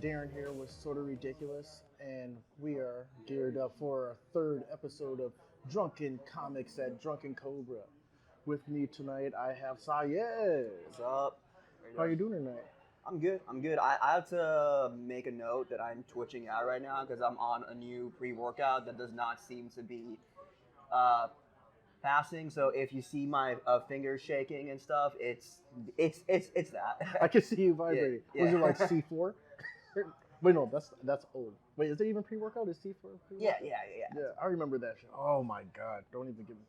Darren here with Sorta Ridiculous, and we are geared up for our third episode of Drunken Comics at Drunken Cobra. With me tonight, I have Syed. What's up? How are you doing tonight? I'm good. I'm good. I have to make a note that I'm twitching out right now because I'm on a new pre-workout that does not seem to be uh, passing. So if you see my fingers shaking and stuff, it's that. I can see you vibrating. Yeah. Was it like C4? Wait, no, that's old. Wait, is it even pre-workout? Is C4 pre-workout? Yeah. Yeah, I remember that shit. Oh my god, don't even give me.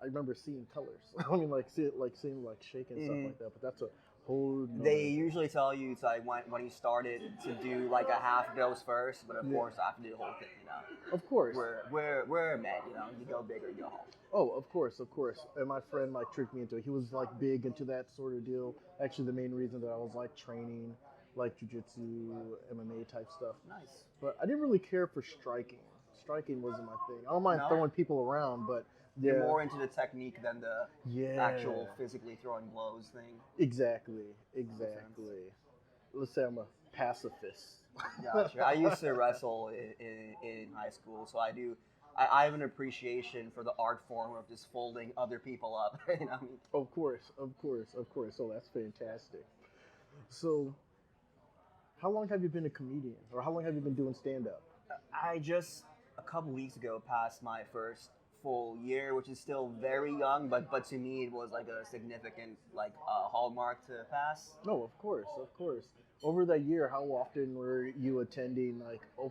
I remember seeing colors. I mean, seeing shaking stuff like that. But that's a whole. They usually tell you to like when you started to do like a half dose first, but of course I have to do the whole thing. You know. Of course. We're men. You know, you go big or you go home. Oh, of course. And my friend tricked me into it. He was big into that sort of deal. Actually, the main reason that I was training, jiu-jitsu, MMA type stuff. Nice. But I didn't really care for striking. Striking wasn't my thing. I don't mind No? throwing people around, but You're more into the technique than the actual physically throwing blows thing. Exactly. Let's say I'm a pacifist. Gotcha. I used to wrestle in high school, so I have an appreciation for the art form of just folding other people up. You know what I mean? Of course. So that's fantastic. So, how long have you been a comedian, or how long have you been doing stand-up? I just a couple weeks ago passed my first full year, which is still very young, but to me it was like a significant hallmark to pass. No, of course. Over that year, how often were you attending,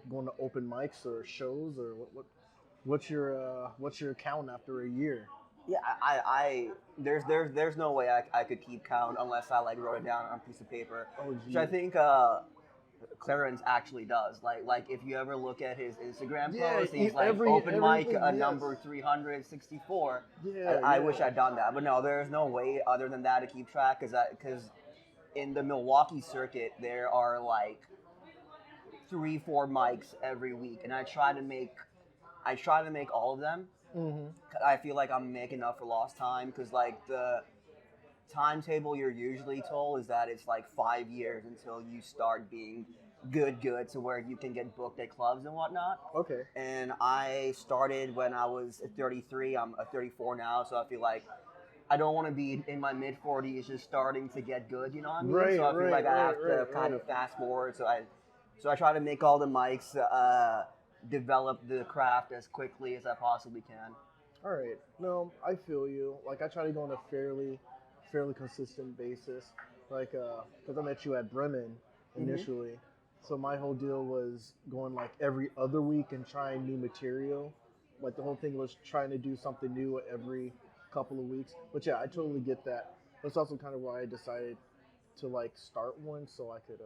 going to open mics or shows, or what's your count after a year? Yeah, there's no way I could keep count unless I wrote it down on a piece of paper, which I think Clarence actually does. Like if you ever look at his Instagram post, he's open mic number 364. I wish I'd done that, but no, there's no way other than that to keep track because in the Milwaukee circuit there are 3-4 mics every week, and I try to make all of them. Mm-hmm. I feel like I'm making up for lost time because the timetable you're usually told is that it's 5 years until you start being good to where you can get booked at clubs and whatnot. Okay. And I started when I was 33. I'm 34 now, so I feel like I don't want to be in my mid 40s just starting to get good. You know what I mean? Right, so I feel like I have to kind of fast forward. So I try to make all the mics. Develop the craft as quickly as I possibly can. All right. No, I feel you. I try to go on a fairly consistent basis. Because I met you at Bremen initially. Mm-hmm. So my whole deal was going every other week and trying new material. The whole thing was trying to do something new every couple of weeks. But yeah, I totally get that. That's also kind of why I decided to start one so I could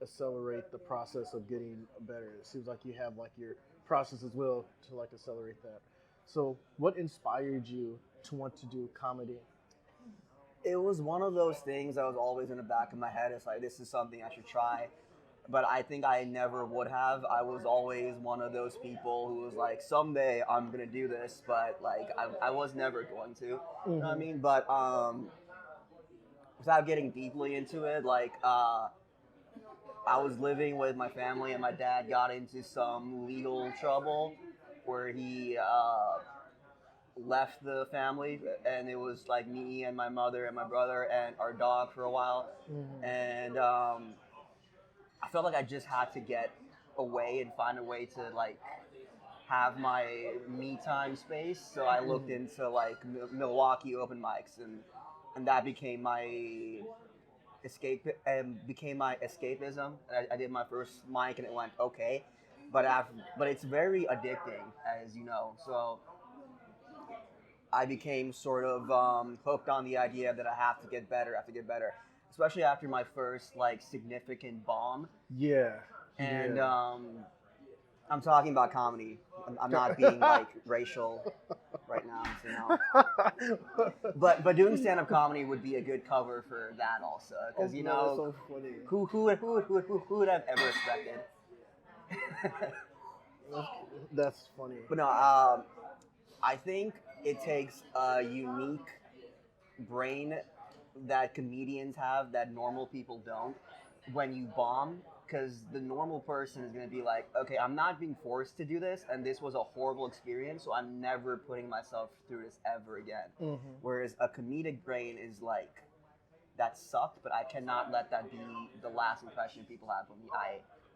accelerate the process of getting better. It seems like you have your process as well to accelerate that. So what inspired you to want to do comedy? It was one of those things that was always in the back of my head. It's this is something I should try, but I think I never would have. I was always one of those people who was someday I'm gonna do this, but I was never going to. Mm-hmm. You know what I mean? But without getting deeply into it, I was living with my family and my dad got into some legal trouble where he left the family, and it was me and my mother and my brother and our dog for a while. Mm-hmm. And I felt like I just had to get away and find a way to have my me time space. So I looked into Milwaukee open mics, and that became my escapism. I did my first mic and it went okay, but it's very addicting, as you know. So I became sort of hooked on the idea that I have to get better, especially after my first significant bomb. Yeah. And I'm talking about comedy. I'm not being racial right now, so no. But doing stand-up comedy would be a good cover for that also, because so funny. Who would have ever expected? That's funny. But no, I think it takes a unique brain that comedians have that normal people don't. When you bomb, because the normal person is going to be like, okay, I'm not being forced to do this, and this was a horrible experience, so I'm never putting myself through this ever again. Mm-hmm. Whereas a comedic brain is like, that sucked, but I cannot let that be the last impression people have of me.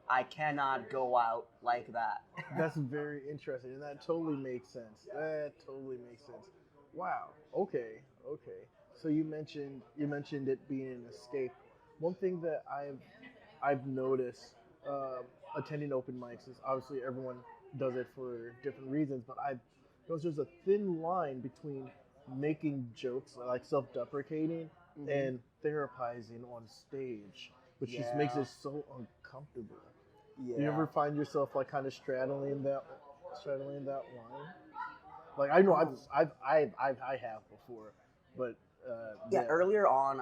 I cannot go out like that. That's very interesting, and that totally makes sense. That totally makes sense. Wow. Okay. Okay. So you mentioned it being an escape. One thing that I've noticed attending open mics is obviously everyone does it for different reasons, but I've noticed there's a thin line between making jokes like self-deprecating Mhm. and therapizing on stage, which just makes it so uncomfortable. Yeah. Do you ever find yourself like kind of straddling that line? Like I know I have before, but Yeah, earlier on,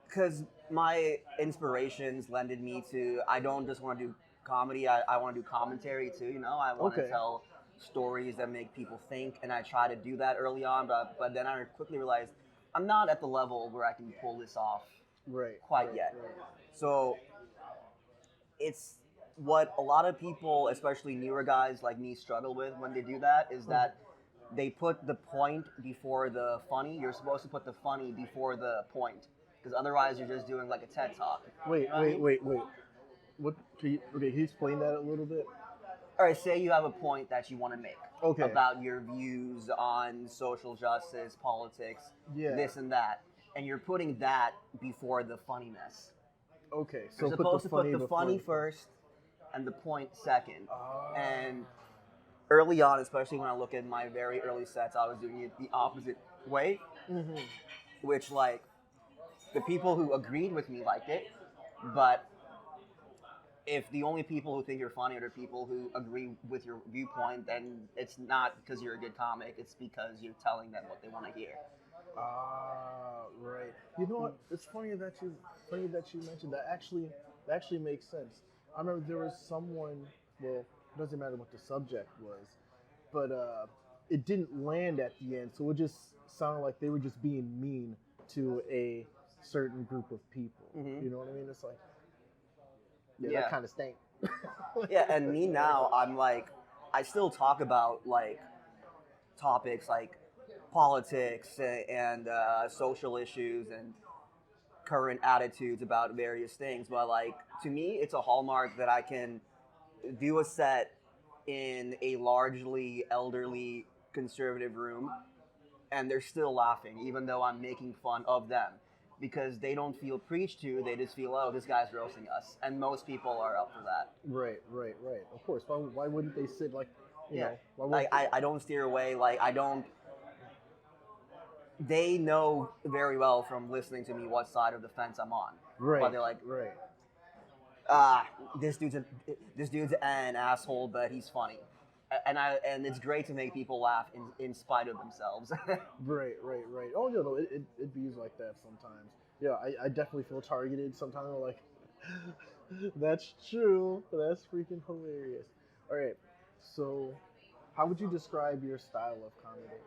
because my inspirations lended me to, I don't just want to do comedy, I want to do commentary too, I want to Okay. tell stories that make people think, and I try to do that early on, but then I quickly realized I'm not at the level where I can pull this off Right. quite Right. yet. Right. So it's what a lot of people, especially newer guys like me, struggle with when they do that is that they put the point before the funny. You're supposed to put the funny before the point, because otherwise you're just doing like a TED talk. Wait, You know what I wait, mean? wait, wait. What? Can you explain that a little bit? All right, say you have a point that you want to make Okay. about your views on social justice, politics, Yeah. this and that, and you're putting that before the funniness. Okay. You're So supposed to put the before funny first and the point second. Ah. And early on, especially when I look at my very early sets, I was doing it the opposite way, Mhm. which like the people who agreed with me liked it, but if the only people who think you're funny are the people who agree with your viewpoint, then it's not because you're a good comic, it's because you're telling them what they want to hear. Ah, right. You know what? It's funny that you mentioned that. That actually makes sense. I remember there was someone. Well, it doesn't matter what the subject was, but it didn't land at the end, so it just sounded like they were just being mean to a certain group of people. Mhm. You know what I mean? It's like, yeah, Yeah. that kind of stank. Yeah, and me now, I'm like, I still talk about like topics like politics and social issues and current attitudes about various things, but like to me, it's a hallmark that I can do a set in a largely elderly conservative room and they're still laughing even though I'm making fun of them because they don't feel preached to, they just feel, oh, this guy's roasting us, and most people are up for that. Right, right, right. Of course. Why wouldn't they sit like, you Yeah. know? Why Like would I don't steer away, like I don't, they know very well from listening to me what side of the fence I'm on. Right, But they're like, right. ah, this dude's an asshole, but he's funny, and it's great to make people laugh in spite of themselves. Right, right, right. Oh, yeah, no, it bees like that sometimes. Yeah, I definitely feel targeted sometimes. I'm like, that's true. That's freaking hilarious. All right, so how would you describe your style of comedy?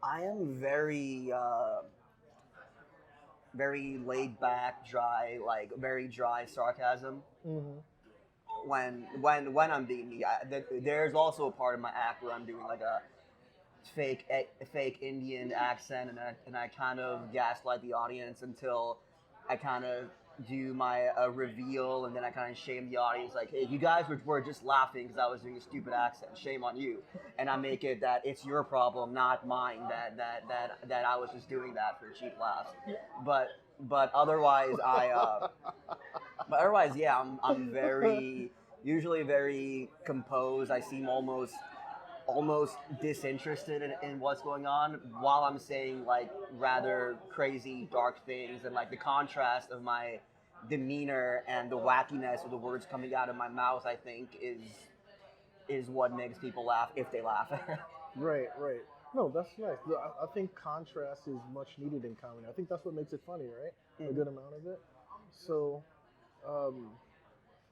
I am very laid back, dry, like very dry sarcasm. Mm-hmm. When I'm being me, there's also a part of my act where I'm doing like a fake Indian accent, and I kind of gaslight the audience until I kind of do my reveal, and then I kind of shame the audience, like, hey, you guys were just laughing because I was doing a stupid accent. Shame on you. And I make it that it's your problem, not mine. That I was just doing that for cheap laughs. But otherwise, yeah, I'm very usually very composed. I seem almost disinterested in what's going on while I'm saying like rather crazy dark things, and like the contrast of my demeanor and the wackiness of the words coming out of my mouth, I think is what makes people laugh if they laugh. Right, right. No, that's nice. I think contrast is much needed in comedy. I think that's what makes it funny, right? A Mhm. good amount of it. So, um,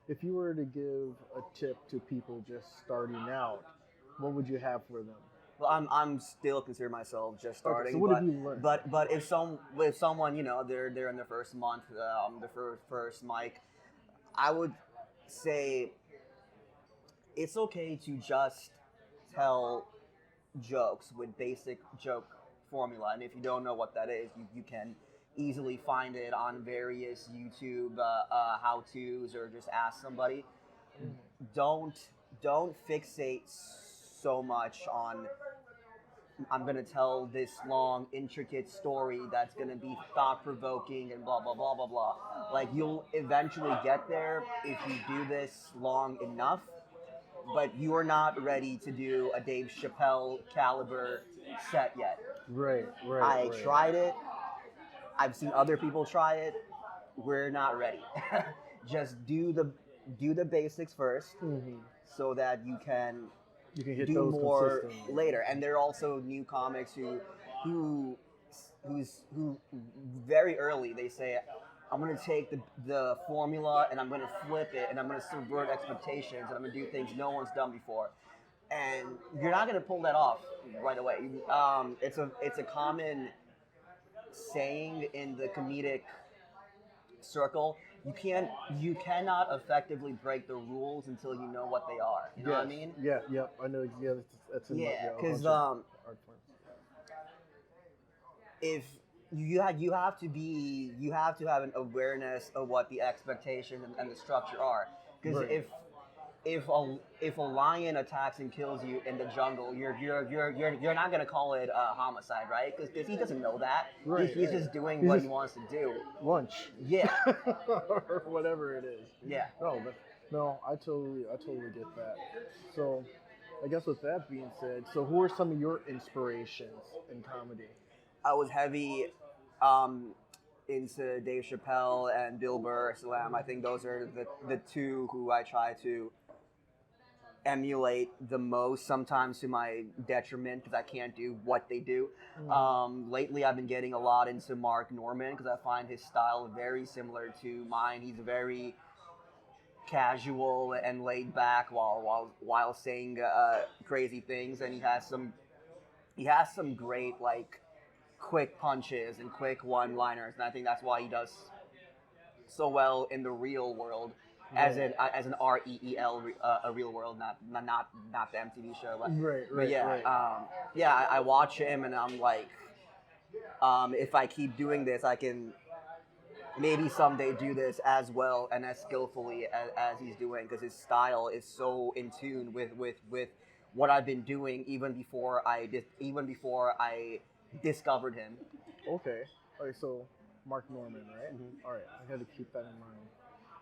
if you were to give a tip to people just starting out, what would you have for them? Well, I'm still consider myself just Okay, so starting, what have you learned? but if someone they're in their first month, the first mic, I would say it's okay to just tell jokes with basic joke formula, and if you don't know what that is, you can easily find it on various YouTube how tos or just ask somebody. Don't don't fixate so much on I'm gonna tell this long, intricate story that's gonna be thought provoking and blah blah blah blah blah. Like you'll eventually get there if you do this long enough, but you are not ready to do a Dave Chappelle caliber set yet. Right, I right. tried it. I've seen other people try it. We're not ready. Just do the basics first, Hmm. so that You can hit do those more consistently. later. And there are also new comics who who very early they say, I'm gonna take the formula and I'm gonna flip it and I'm gonna subvert expectations and I'm gonna do things no one's done before. And you're not gonna pull that off right away. It's a common saying in the comedic circle. You cannot effectively break the rules until you know what they are. You know what I Yes. mean? Yeah. Yep. I know. Yeah. That's in Yeah, a because bunch of art forms. if you have to have an awareness of what the expectations and the structure are. Because Right. if a lion attacks and kills you in the jungle, you're not gonna call it a homicide, right? Because he doesn't know that. Right. He's Right. just doing He's what just he wants to do. lunch. Yeah, Or whatever it is. yeah. No, no, I totally get that. So, I guess with that being said, so who are some of your inspirations in comedy? I was heavy um, into Dave Chappelle and Bill Burr, Slam. I think those are the two who I try to emulate the most, sometimes to my detriment because I can't do what they do. Lately, I've been getting a lot into Mark Norman because I find his style very similar to mine. He's very casual and laid back while saying crazy things, and he has some great like quick punches and quick one-liners, and I think that's why he does so well in the real world, as an REEL a real world, not the MTV show, Right, but right, yeah, right. I watch him and I'm like, if I keep doing this, I can maybe someday do this as well and as skillfully as he's doing because his style is so in tune with what I've been doing even before I discovered him. Okay. All right. So, Mark Norman, right? Mm-hmm. All right. I had to keep that in mind.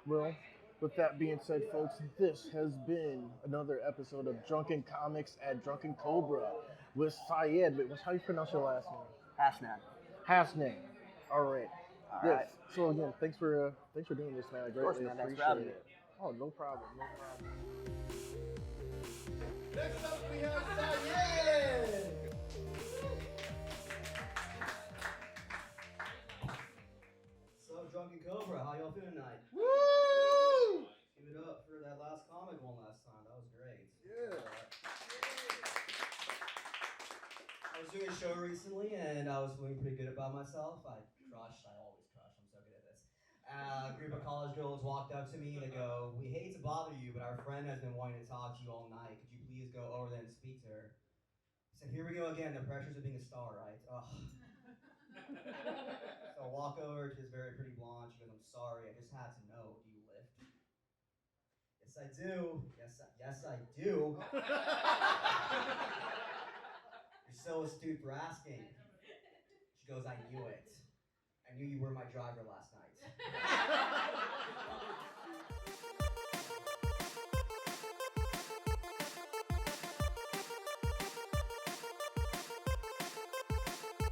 Well, with that being said, folks, this has been another episode of Drunken Comics at Drunken Cobra with Syed. Wait, how do you pronounce your last name? Hasnain. Hasnain. All right. All Yes. right. So again, thanks for doing this, man. I Of course, greatly man. Thanks for appreciate having me. it. Oh, no problem. No problem. Next up, we have Syed. So, Drunken Cobra, how y'all feeling tonight? Woo! Give it up for that last comic one last time. That was great. Yeah. I was doing a show recently, and I was feeling pretty good about myself. I crushed. I always crush. I'm so good at this. A group of college girls walked up to me and they go, "We hate to bother you, but our friend has been wanting to talk to you all night. Could you please go over there and speak to her?" I said, "Here we go again. The pressures of being a star, right?" Ugh. So I walk over to this very pretty blonde. She goes, "I'm sorry. I just had to know. Do you lift?" "Yes, I do. Yes, I do." "You're so astute for asking." She goes, "I knew it. I knew you were my driver last night."